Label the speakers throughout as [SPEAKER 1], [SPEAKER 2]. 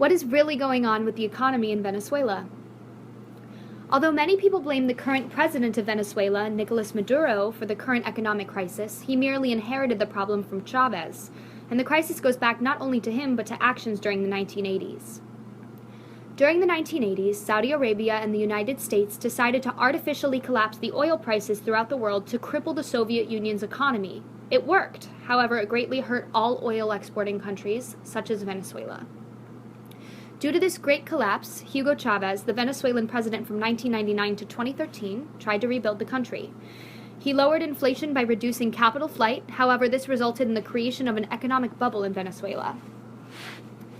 [SPEAKER 1] What is really going on with the economy in Venezuela? Although many people blame the current president of Venezuela, Nicolas Maduro, for the current economic crisis, he merely inherited the problem from Chavez, and the crisis goes back not only to him but to actions during the 1980s. During the 1980s, Saudi Arabia and the United States decided to artificially collapse the oil prices throughout the world to cripple the Soviet Union's economy. It worked, however, it greatly hurt all oil exporting countries, such as Venezuela. Due to this great collapse, Hugo Chavez, the Venezuelan president from 1999 to 2013, tried to rebuild the country. He lowered inflation by reducing capital flight, however, this resulted in the creation of an economic bubble in Venezuela.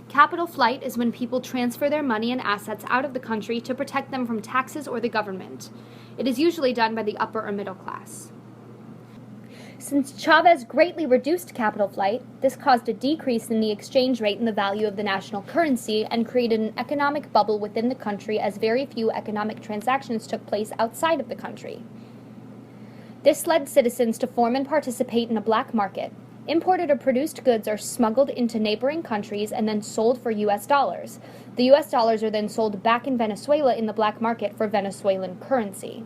[SPEAKER 1] Capital flight is when people transfer their money and assets out of the country to protect them from taxes or the government. It is usually done by the upper or middle class. Since Chavez greatly reduced capital flight, this caused a decrease in the exchange rate and the value of the national currency and created an economic bubble within the country as very few economic transactions took place outside of the country. This led citizens to form and participate in a black market. Imported or produced goods are smuggled into neighboring countries and then sold for US dollars. The US dollars are then sold back in Venezuela in the black market for Venezuelan currency.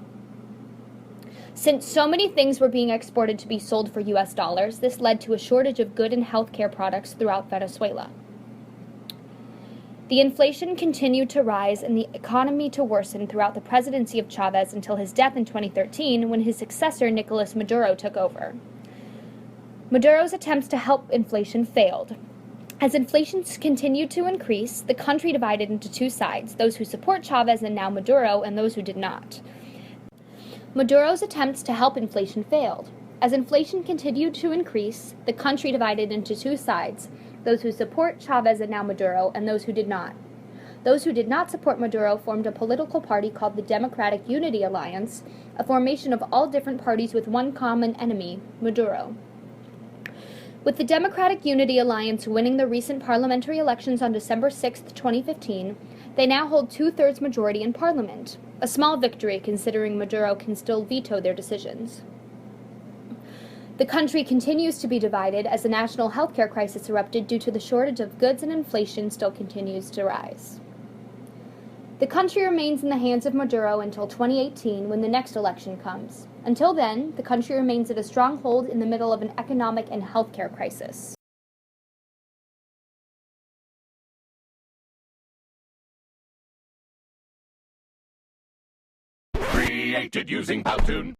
[SPEAKER 1] Since so many things were being exported to be sold for US dollars, this led to a shortage of good and healthcare products throughout Venezuela. The inflation continued to rise and the economy to worsen throughout the presidency of Chavez until his death in 2013, when his successor, Nicolas Maduro, took over. Maduro's attempts to help inflation failed. As inflation continued to increase, the country divided into two sides, those who support Chavez and now Maduro, and those who did not. Maduro's attempts to help inflation failed. As inflation continued to increase, the country divided into two sides, those who support Chavez and now Maduro, and those who did not. Those who did not support Maduro formed a political party called the Democratic Unity Alliance, a formation of all different parties with one common enemy, Maduro. With the Democratic Unity Alliance winning the recent parliamentary elections on December 6, 2015, they now hold two-thirds majority in parliament, a small victory considering Maduro can still veto their decisions. The country continues to be divided as the national healthcare crisis erupted due to the shortage of goods, and inflation still continues to rise. The country remains in the hands of Maduro until 2018, when the next election comes. Until then, the country remains at a stronghold in the middle of an economic and healthcare crisis.
[SPEAKER 2] Created using Powtoon.